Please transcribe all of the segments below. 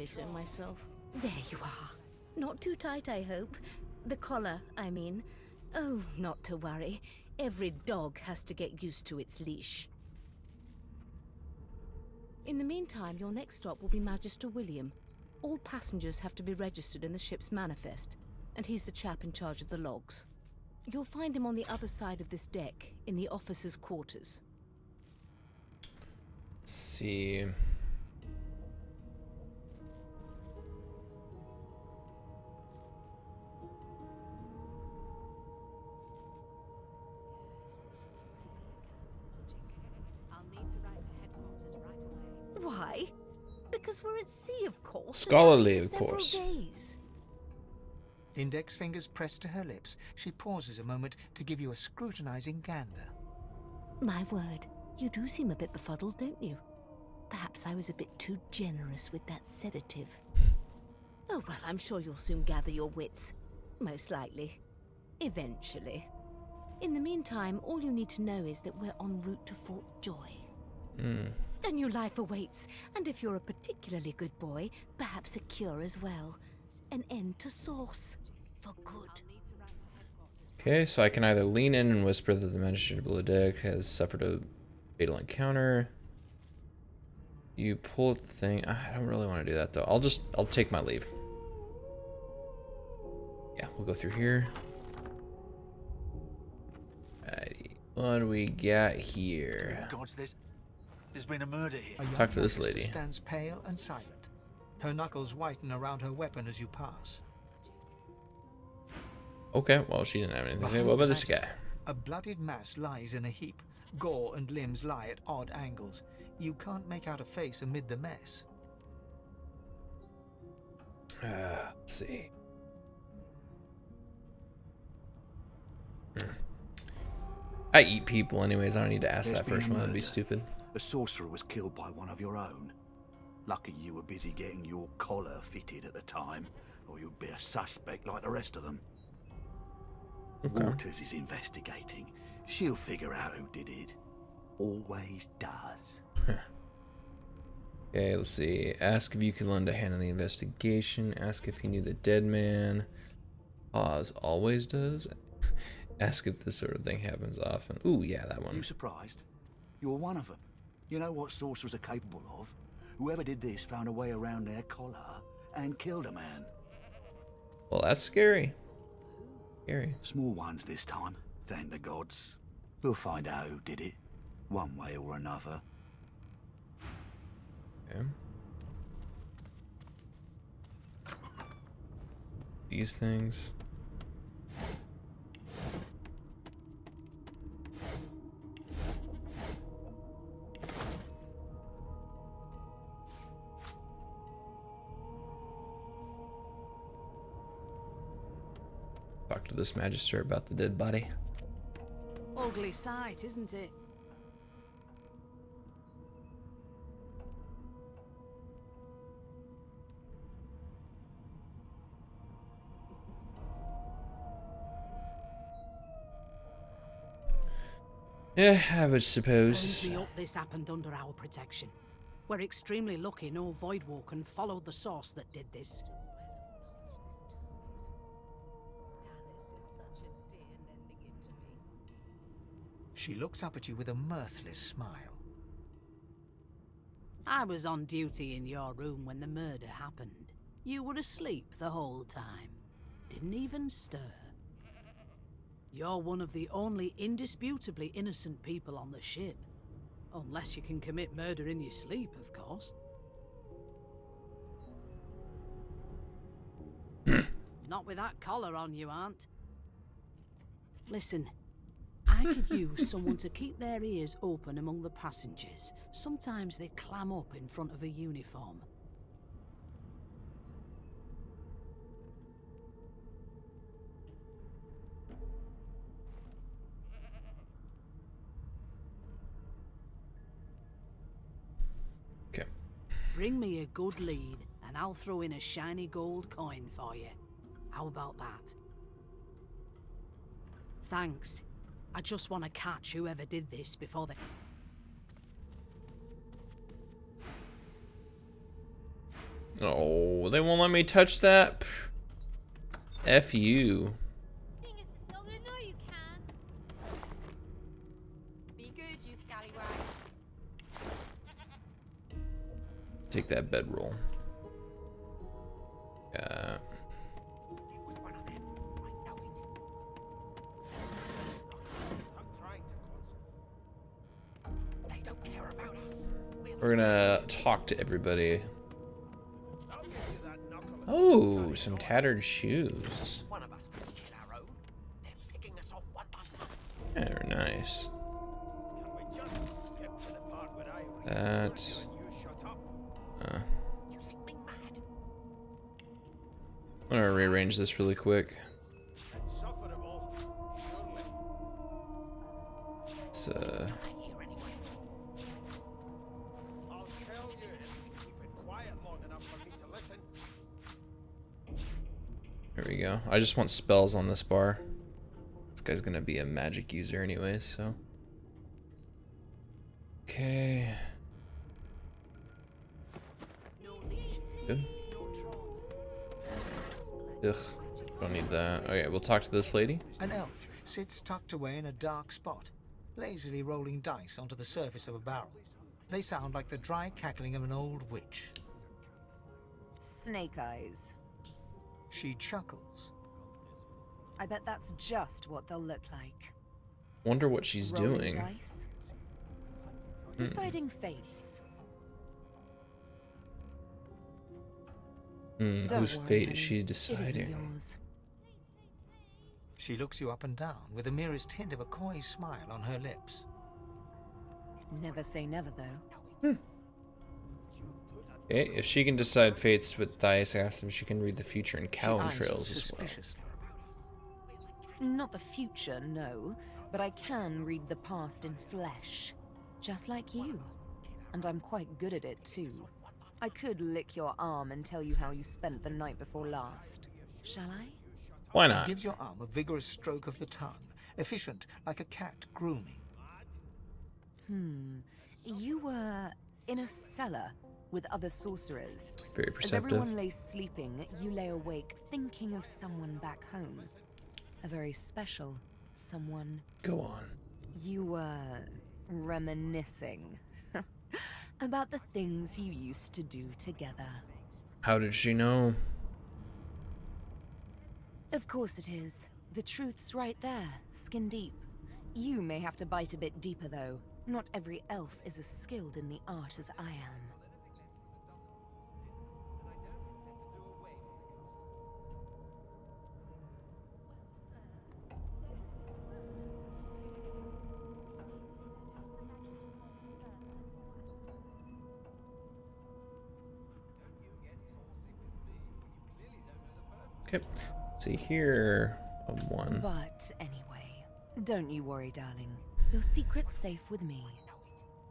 say so myself. There you are. Not too tight, I hope. The collar, I mean. Oh, not to worry. Every dog has to get used to its leash. In the meantime, your next stop will be Magister William. All passengers have to be registered in the ship's manifest, and he's the chap in charge of the logs. You'll find him on the other side of this deck, in the officers' quarters. Let's see. Why? Because we're at sea, of course. Scholarly, of course. Days. Index fingers pressed to her lips, she pauses a moment to give you a scrutinizing gander. My word, you do seem a bit befuddled, don't you? Perhaps I was a bit too generous with that sedative. Oh, well, I'm sure you'll soon gather your wits. Most likely. Eventually. In the meantime, all you need to know is that we're en route to Fort Joy. A new life awaits, and if you're a particularly good boy, perhaps a cure as well. An end to sauce. For good. Okay, so I can either lean in and whisper that the magistrate below deck has suffered a fatal encounter. You pull the thing. I don't really want to do that though. I'll take my leave. Yeah, we'll go through here. Alrighty. What do we got here? Gods, there's been a murder here. A young Talk to this magister lady. stands pale and silent. Her knuckles whiten around her weapon as you pass. Okay, well, she didn't have anything to say. Behind What about the this guy? magister, a bloodied mass lies in a heap. Gore and limbs lie at odd angles. You can't make out a face amid the mess. Let's see. I eat people anyways. I don't need to ask that first one. That'd be stupid. A sorcerer was killed by one of your own. Lucky you were busy getting your collar fitted at the time, or you'd be a suspect like the rest of them. Okay. Waters is investigating. She'll figure out who did it. Always does. Okay, let's see. Ask if you can lend a hand in the investigation. Ask if he knew the dead man. Pause. Always does. Ask if this sort of thing happens often. Ooh, yeah, that one. You surprised? You're one of them. You know what sorcerers are capable of? Whoever did this found a way around their collar and killed a man. Well, that's scary. Scary. Small ones this time, thank the gods. We'll find out who did it, one way or another. Okay. These things. Talk to this magister about the dead body. Ugly sight, isn't it? Yeah, I would suppose. Strangely up this happened under our protection. We're extremely lucky no Voidwalker followed the source that did this. She looks up at you with a mirthless smile. I was on duty in your room when the murder happened. You were asleep the whole time. Didn't even stir. You're one of the only indisputably innocent people on the ship. Unless you can commit murder in your sleep, of course. Not with that collar on, you aren't. Listen, I could use someone to keep their ears open among the passengers. Sometimes they clam up in front of a uniform. Okay. Bring me a good lead, and I'll throw in a shiny gold coin for you. How about that? Thanks. I just want to catch whoever did this before they... Oh, they won't let me touch that. Pff. F you. Sing us a song, I know you can. Be good, you scallywags. Take that bedroll. Yeah. We're gonna talk to everybody. Oh, some tattered shoes. They're nice. That. I'm gonna rearrange this really quick. It's there we go. I just want spells on this bar. This guy's gonna be a magic user anyway, so. Okay. Good. Ugh. Don't need that. Okay, we'll talk to this lady. An elf sits tucked away in a dark spot, lazily rolling dice onto the surface of a barrel. They sound like the dry cackling of an old witch. Snake eyes. She chuckles. I bet that's just what they'll look like. Wonder what she's Rolling doing. dice. Deciding fates. Don't Whose worry, fate honey. is she It isn't deciding? yours. She looks you up and down with the merest hint of a coy smile on her lips. Never say never, though. Okay, if she can decide fates with dice, ask if she can read the future and cow She eyes you trails as well. suspiciously. Not the future, no. But I can read the past in flesh. Just like you. And I'm quite good at it, too. I could lick your arm and tell you how you spent the night before last. Shall I? Why She not? gives your arm a vigorous stroke of the tongue, efficient like a cat grooming. You were in a cellar with other sorcerers. Very As perceptive. everyone lay sleeping, you lay awake thinking of someone back home. A very special someone. Go on. You were reminiscing about the things you used to do together. How did she know? Of course it is. The truth's right there, skin deep. You may have to bite a bit deeper, though. Not every elf is as skilled in the art as I am. Okay. Let's see here. A 1. But anyway, don't you worry, darling. Your secret's safe with me.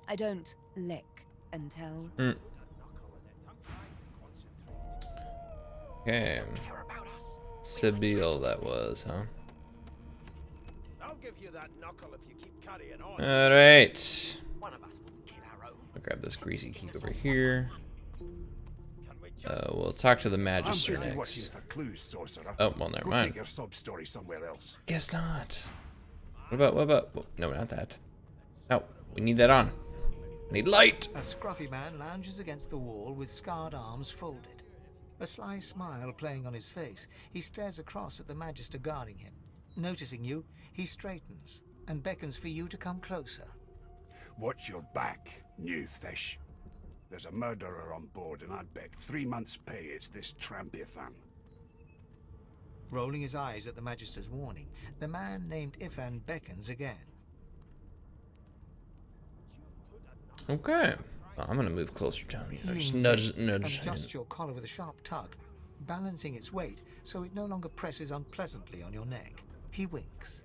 I don't lick and tell. Okay. Sibyl, that was, huh? I'll give you that knuckle if you keep carrying on. Alright. One of us wouldn't kill our own. I'll grab this greasy key over here. Can we just We'll talk to the I'm Magister busy watching next. for clues, sorcerer. Oh, well, never Go mind. take your sub story somewhere else. Guess not. What about, oh, no, not that. No, we need that on. I need light! A scruffy man lounges against the wall with scarred arms folded. A sly smile playing on his face, he stares across at the Magister guarding him. Noticing you, he straightens and beckons for you to come closer. Watch your back, new fish. There's a murderer on board, and I'd bet 3 months' pay it's this trampy fan. Rolling his eyes at the Magister's warning, the man named Ifan beckons again. Okay. Well, I'm gonna move closer to him. He Just leans in nudge. and adjusts your collar with a sharp tug, balancing its weight so it no longer presses unpleasantly on your neck. He winks.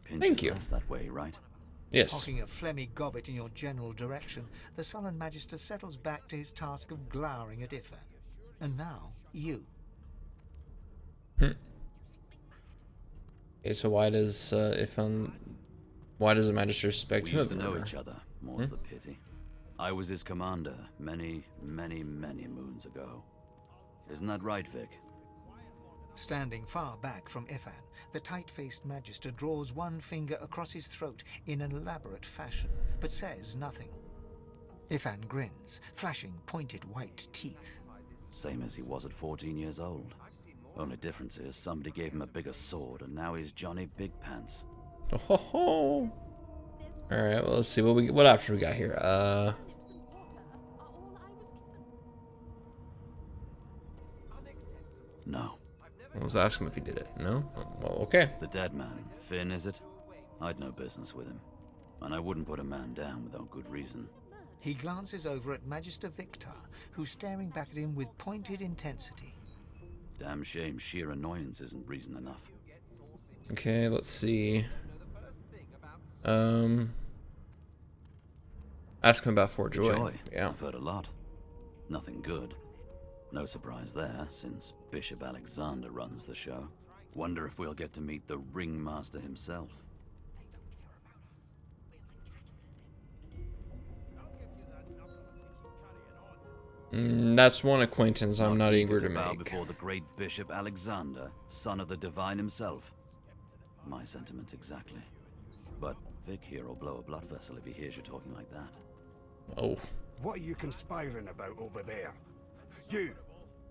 Thank you. That's that way, right? Yes. Cocking a phlegmy gobbet in your general direction, the sullen Magister settles back to his task of glowering at Ifan. And now, you. Okay, so why does the Magister suspect him We of used to know murder? each other. More's the pity. I was his commander many, many, many moons ago. Isn't that right, Vic? Standing far back from Ifan, the tight-faced Magister draws one finger across his throat in an elaborate fashion, but says nothing. Ifan grins, flashing pointed white teeth. Same as he was at 14 years old. Only difference is somebody gave him a bigger sword, and now he's Johnny Big Pants. Oh ho ho. All right, well, let's see what option we got here. No. I was asking if he did it. No? Oh, well, okay. The dead man, Finn, is it? I'd no business with him. And I wouldn't put a man down without good reason. He glances over at Magister Victor, who's staring back at him with pointed intensity. Damn shame sheer annoyance isn't reason enough. Okay, let's see. Ask him about Fort Joy. Yeah. I've heard a lot. Nothing good. No surprise there, since Bishop Alexander runs the show. Wonder if we'll get to meet the ringmaster himself. That's one acquaintance I'm not eager to bow make. Before the great Bishop Alexander, son of the divine himself. My sentiments exactly. But Vic here will blow a blood vessel if he hears you talking like that. Oh. What are you conspiring about over there? You,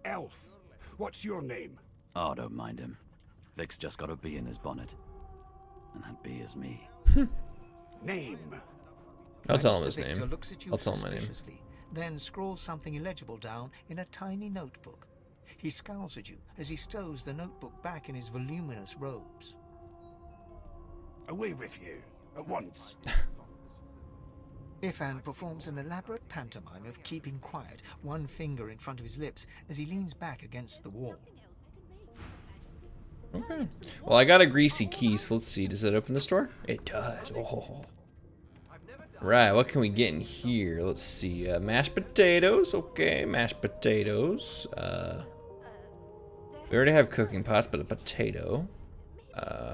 elf. What's your name? Oh, don't mind him. Vic's just got a bee in his bonnet. And that bee is me. Name? I'll tell him Magister his Victor name. looks at you I'll tell him my name. suspiciously, then scrawls something illegible down in a tiny notebook. He scowls at you as he stows the notebook back in his voluminous robes. Away with you, at once. Ifan performs an elaborate pantomime of keeping quiet, one finger in front of his lips as he leans back against the wall. Okay. Well, I got a greasy key, so let's see. Does it open this door? It does. Oh. Right, what can we get in here? Let's see. Mashed potatoes. Okay, mashed potatoes. We already have cooking pots, but a potato.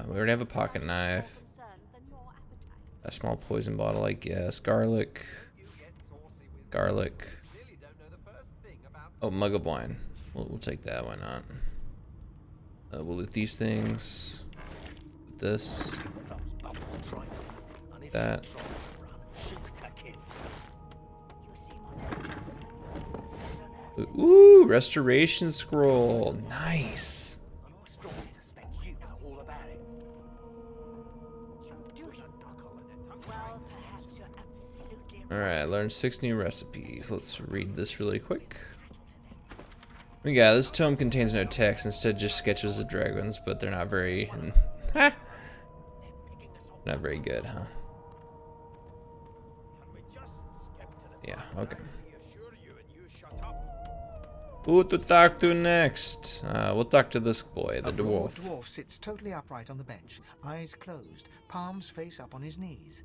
We already have a pocket knife. A small poison bottle, I guess. Garlic. Garlic. Oh, mug of wine. We'll take that. Why not? We'll loot these things. This. That. Ooh, restoration scroll. Nice. Alright, learn 6 new recipes. Let's read this really quick. We got this tome contains no text, instead just sketches of dragons, but they're not very not very good, huh? Yeah, okay. Who to talk to next? We'll talk to this boy, the dwarf. The dwarf sits totally upright on the bench, eyes closed, palms face up on his knees.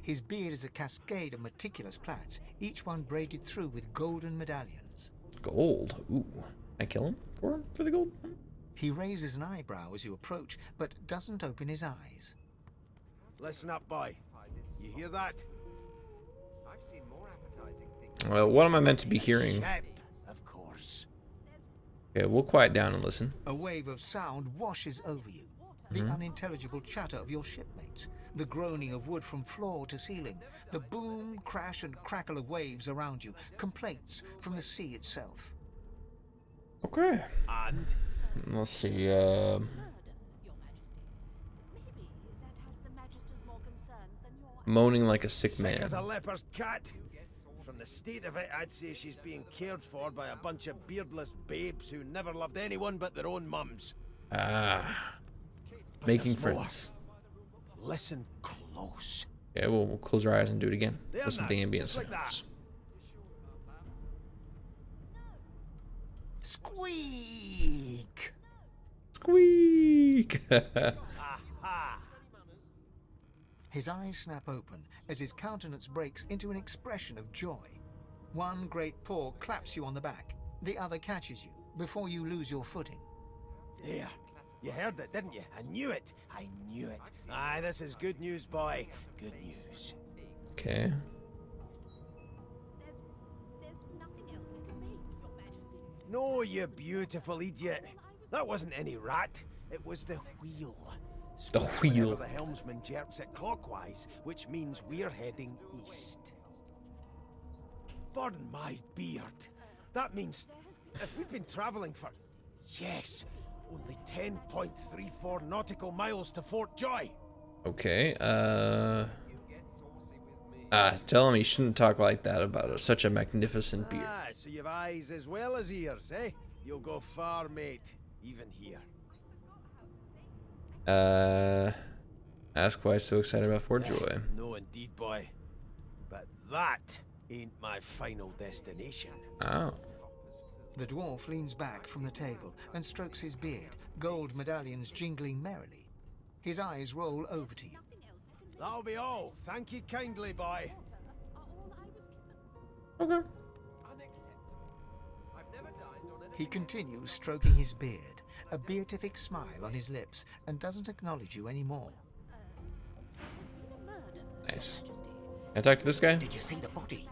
His beard is a cascade of meticulous plaits, each one braided through with golden medallions. Gold? Ooh. Can I kill him for the gold? He raises an eyebrow as you approach, but doesn't open his eyes. Listen up, boy. You hear that? I've seen more appetizing things. Well, what am I meant to be hearing? Shep, of course. Okay, we'll quiet down and listen. A wave of sound washes over you. The unintelligible chatter of your shipmates, the groaning of wood from floor to ceiling, the boom, crash, and crackle of waves around you, complaints from the sea itself. Okay. And? Let's see, moaning like a sick man. Sick as a leper's cat. From the state of it, I'd say she's being cared for by a bunch of beardless babes who never loved anyone but their own mums. But Making there's more. friends. Listen close. Okay, we'll close our eyes and do it again. There Listen now, to the ambient just like sounds. Squeak! Squeak! Aha! His eyes snap open as his countenance breaks into an expression of joy. One great paw claps you on the back, the other catches you before you lose your footing. There. You heard it, didn't you? I knew it. I knew it. Aye, this is good news, boy. Good news. Okay. No, you beautiful idiot. That wasn't any rat. It was the wheel. The wheel. Whenever the helmsman jerks it clockwise, which means we're heading east. Burn my beard. That means if we've been traveling for, yes, only 10.34 nautical miles to Fort Joy. Okay, tell him he shouldn't talk like that about such a magnificent beard. Ah, so you've eyes as well as ears, eh? You'll go far, mate. Even here. Ask why so excited about Fort Joy. No, indeed, boy. But that ain't my final destination. Oh. The dwarf leans back from the table and strokes his beard, gold medallions jingling merrily. His eyes roll over to you. That'll be all. Thank you kindly, boy. Okay. He continues stroking his beard, a beatific smile on his lips, and doesn't acknowledge you anymore. Nice. Can I talk to this guy? Did you see the body?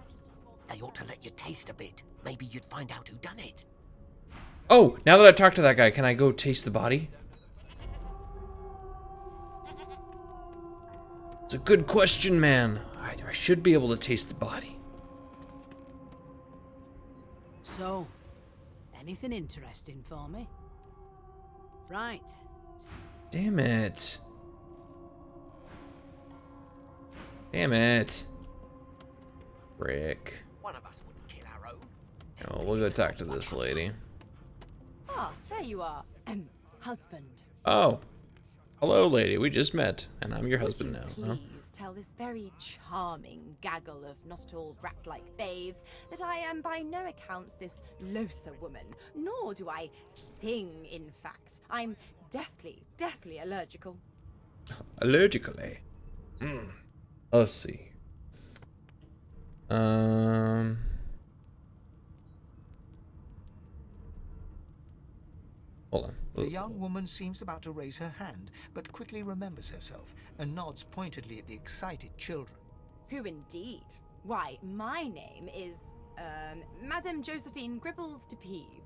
They ought to let you taste a bit. Maybe you'd find out who done it. Oh, now that I've talked to that guy, can I go taste the body? It's a good question, man. I should be able to taste the body. So, anything interesting for me? Right. Damn it. Damn it. Frick. One of us wouldn't kill our own. Oh, we'll go talk to this lady. Ah, there you are. Husband. Oh. Hello, lady. We just met, and I'm your husband now. Huh? Please tell this very charming gaggle of not at all brat-like babes that I am by no accounts this loaser woman, nor do I sing, in fact. I'm deathly allergical. Allergically. Let's see. Hold on. The young woman seems about to raise her hand, but quickly remembers herself and nods pointedly at the excited children. Who indeed? Why, my name is, Madame Josephine Gribbles de Peeb.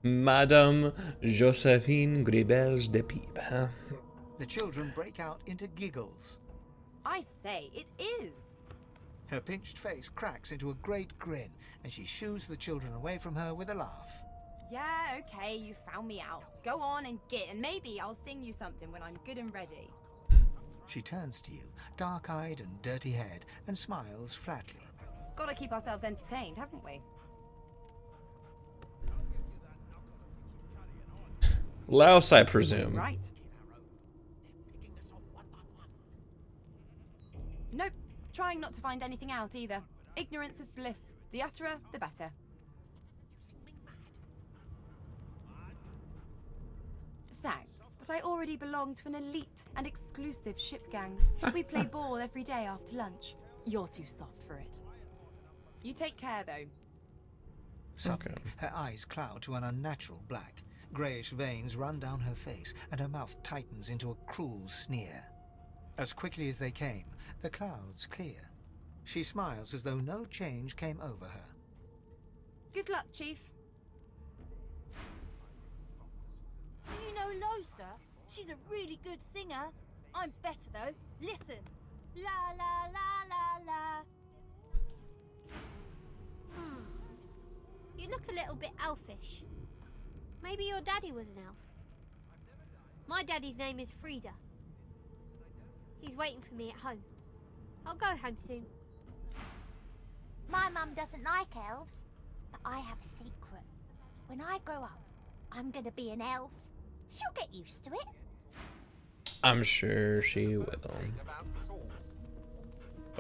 Madame Josephine Gribels de Peeb, huh? The children break out into giggles. I say, it is. Her pinched face cracks into a great grin, and she shoos the children away from her with a laugh. Yeah, okay, you found me out. Go on and get, and maybe I'll sing you something when I'm good and ready. She turns to you, dark-eyed and dirty-haired, and smiles flatly. Gotta keep ourselves entertained, haven't we? Laos, I presume. Right. Nope, trying not to find anything out either. Ignorance is bliss. The utterer, the better. Thanks, but I already belong to an elite and exclusive ship gang. We play ball every day after lunch. You're too soft for it. You take care, though. Suddenly, her eyes cloud to an unnatural black. Greyish veins run down her face, and her mouth tightens into a cruel sneer. As quickly as they came, the clouds clear. She smiles as though no change came over her. Good luck, Chief. Do you know Losa? She's a really good singer. I'm better though. Listen. La la la la la. You look a little bit elfish. Maybe your daddy was an elf. My daddy's name is Frida. He's waiting for me at home. I'll go home soon. My mum doesn't like elves, but I have a secret. When I grow up, I'm gonna be an elf. She'll get used to it. I'm sure she will.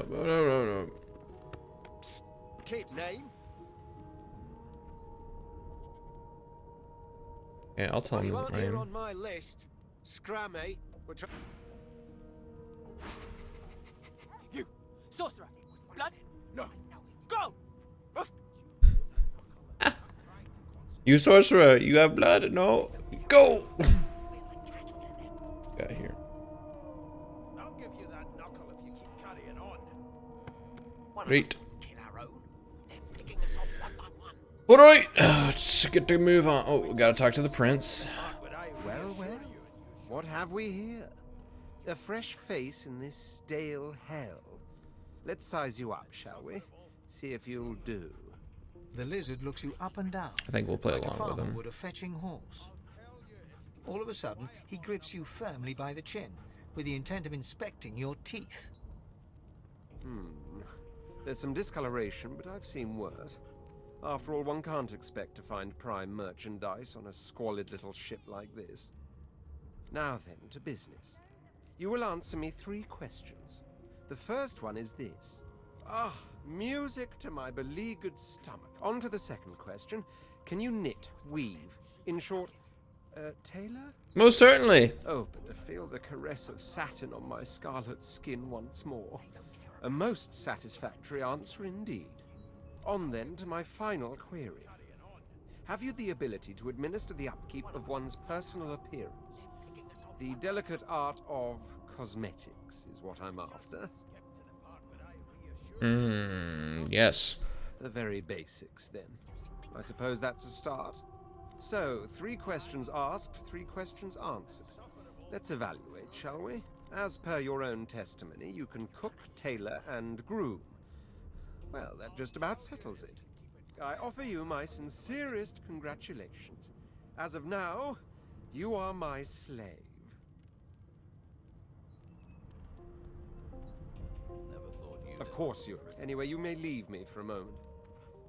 No. Keep name. Yeah, I'll tell him his You aren't here name. on my list. Scrammy. You! Sorcerer! Blood? No. Go! You sorcerer, you have blood? No. Go! Got here. I'll give you that knuckle if you keep carrying on. Great. Kill our own. They're picking us off one by Alright, let's get to move on. Oh, we gotta talk to the prince. Well, well, what have we here? A fresh face in this stale hell. Let's size you up, shall we? See if you'll do. The lizard looks you up and down. I think we'll play like a along farmer with him. would a fetching horse. All of a sudden, he grips you firmly by the chin, with the intent of inspecting your teeth. There's some discoloration, but I've seen worse. After all, one can't expect to find prime merchandise on a squalid little ship like this. Now then, to business. You will answer me 3 questions. The first one is this. Ah, music to my beleaguered stomach. On to the second question. Can you knit, weave? In short, tailor? Most certainly. Oh, but to feel the caress of satin on my scarlet skin once more. A most satisfactory answer indeed. On then to my final query. Have you the ability to administer the upkeep of one's personal appearance? The delicate art of cosmetics is what I'm after. Yes. The very basics, then. I suppose that's a start. So, 3 questions asked, 3 questions answered. Let's evaluate, shall we? As per your own testimony, you can cook, tailor, and groom. Well, that just about settles it. I offer you my sincerest congratulations. As of now, you are my slave. Of course you are. Anyway, you may leave me for a moment.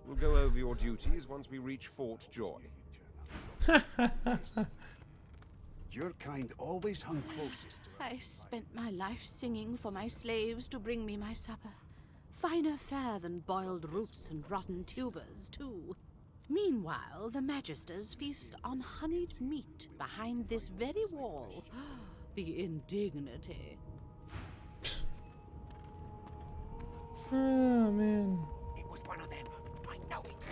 We'll go over your duties once we reach Fort Joy. Your kind always hung closest to us. I spent my life singing for my slaves to bring me my supper. Finer fare than boiled roots and rotten tubers, too. Meanwhile, the Magisters feast on honeyed meat behind this very wall. The indignity. Oh, man. It was one of them. I know it.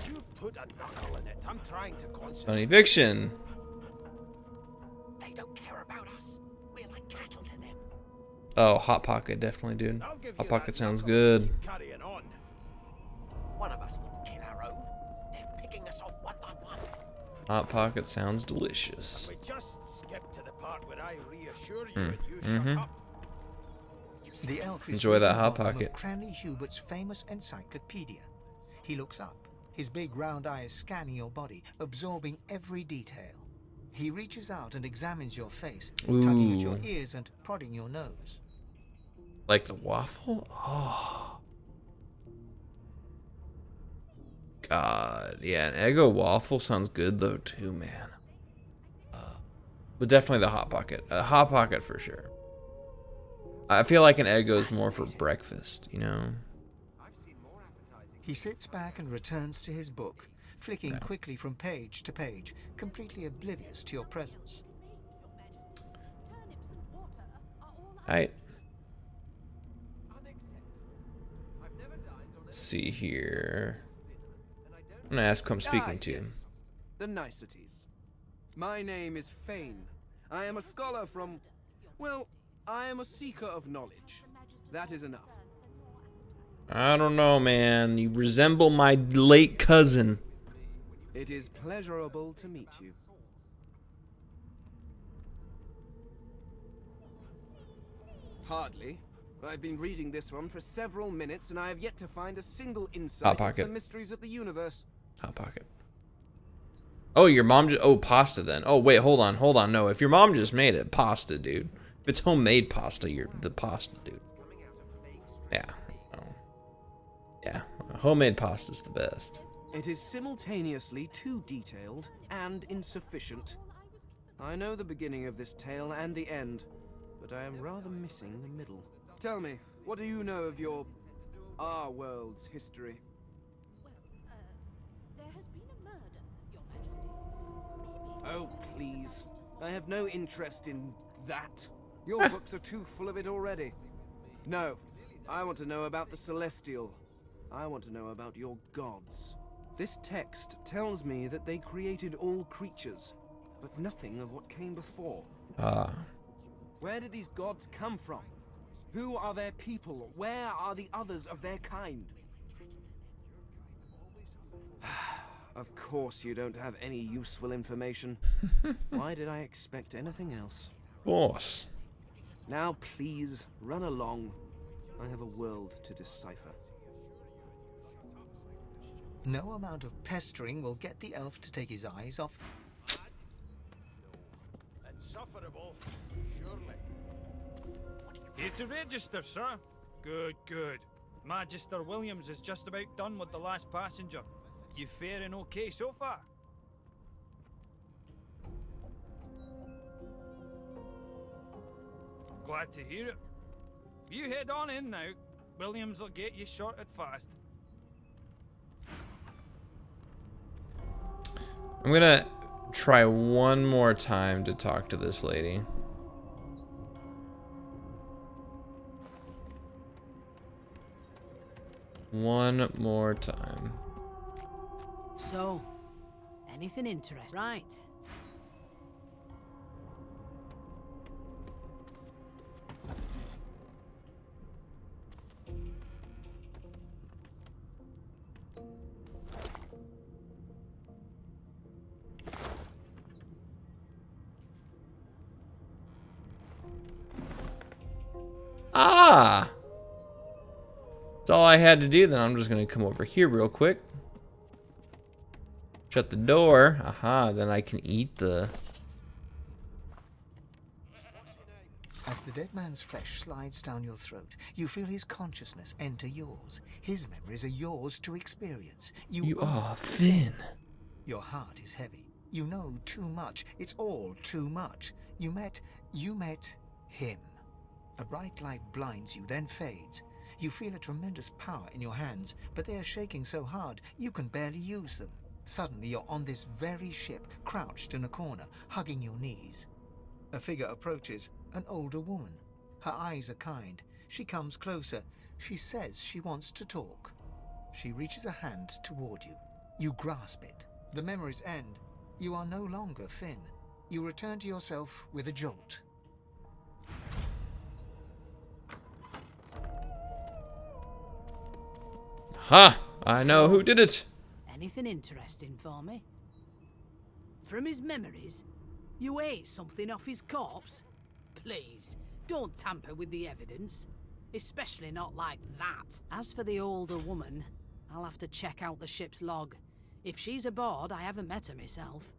You put a knuckle in it. I'm trying to An concentrate. eviction. They don't care about us. We're like cattle to them. Oh, Hot Pocket, definitely, dude. I'll give Hot you Pocket that sounds knuckle. good. Keep carrying on. One of us wouldn't kill our own. They're picking us off one by one. Hot Pocket sounds delicious. We just skip to the part where I reassure you and you shut up. The elf is Enjoy that reading Hot a volume Pocket. of Cranley Hubert's famous encyclopedia. He looks up, his big round eyes scanning your body, absorbing every detail. He reaches out and examines your face, tugging at your Ooh. ears and prodding your nose. Like the waffle? Oh. God. Yeah, an Eggo waffle sounds good, though, too, man. But definitely the Hot Pocket. A Hot Pocket for sure. I feel like an Eggo is more for breakfast, you know? He sits back and returns to his book, flicking quickly from page to page, completely oblivious to your presence. Alright. Let's see here. I'm gonna ask who I'm speaking to. Yes. The niceties. My name is Fane. I am a scholar from... Well, I am a seeker of knowledge. That is enough. I don't know, man. You resemble my late cousin. It is pleasurable to meet you. Hardly. I've been reading this one for several minutes, and I have yet to find a single insight into Pocket. the mysteries of the universe. Hot Pocket. Oh, your mom just... Oh, pasta then. Oh, wait, hold on. No, if your mom just made it, pasta, dude. If it's homemade pasta, you're the pasta, dude. Yeah. Oh. Yeah. Homemade pasta's the best. It is simultaneously too detailed and insufficient. I know the beginning of this tale and the end, but I am rather missing the middle. Tell me, what do you know of our world's history? There has been a murder, Your Majesty. Oh, please. I have no interest in that. Your books are too full of it already. No, I want to know about the Celestial. I want to know about your gods. This text tells me that they created all creatures, but nothing of what came before. Ah. Where did these gods come from? Who are their people? Where are the others of their kind? Of course you don't have any useful information. Why did I expect anything else? Boss. Now please, run along. I have a world to decipher. No amount of pestering will get the elf to take his eyes off. Insufferable, surely. Here to register, sir. Good, good. Magister Williams is just about done with the last passenger. You faring okay so far? Glad to hear it. You head on in now. Williams will get you sorted fast. I'm gonna try one more time to talk to this lady. One more time. So, anything interesting? Right. Ah! That's all I had to do. Then I'm just gonna come over here real quick. Shut the door. Aha, then I can eat the... As the dead man's flesh slides down your throat, you feel his consciousness enter yours. His memories are yours to experience. You are Finn. Your heart is heavy. You know too much. It's all too much. You met him. A bright light blinds you, then fades. You feel a tremendous power in your hands, but they are shaking so hard you can barely use them. Suddenly you're on this very ship, crouched in a corner, hugging your knees. A figure approaches, an older woman. Her eyes are kind. She comes closer. She says she wants to talk. She reaches a hand toward you. You grasp it. The memories end. You are no longer Finn. You return to yourself with a jolt. Ha! I know who did it. Anything interesting for me? From his memories? You ate something off his corpse? Please, don't tamper with the evidence. Especially not like that. As for the older woman, I'll have to check out the ship's log. If she's aboard, I haven't met her myself.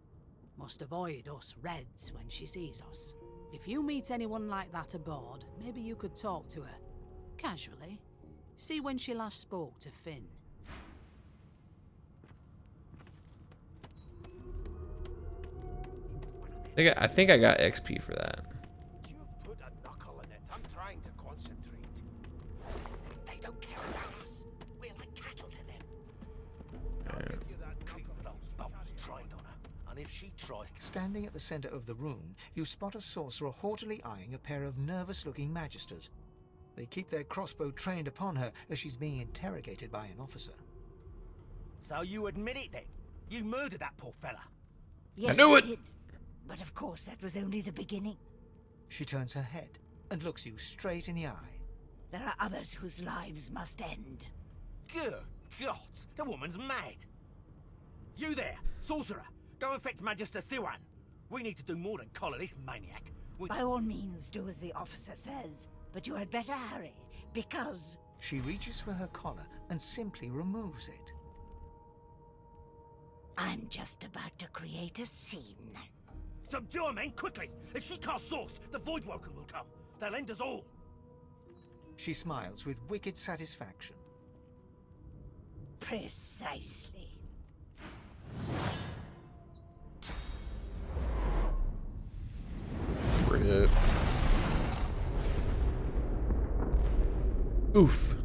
Must avoid us Reds when she sees us. If you meet anyone like that aboard, maybe you could talk to her. Casually. See when she last spoke to Finn. I think I got XP for that. You put a knuckle in it. I'm trying to concentrate. They don't care about us. We're like cattle to them. I'll give you that knuckle. Those bubbles tried on her. And if she tries to... Standing at the center of the room, you spot a sorcerer haughtily eyeing a pair of nervous-looking magisters. They keep their crossbow trained upon her as she's being interrogated by an officer. So you admit it then? You murdered that poor fella? Yes, I knew it! did. But of course, that was only the beginning. She turns her head and looks you straight in the eye. There are others whose lives must end. Good God, the woman's mad. You there, sorcerer, go and fetch Magister Siwan. We need to do more than collar this maniac. By all means, do as the officer says. But you had better hurry, because... She reaches for her collar and simply removes it. I'm just about to create a scene. Subdue her, men, quickly! If she casts Source, the Voidwoken will come. They'll end us all. She smiles with wicked satisfaction. Precisely. Rip. Oof.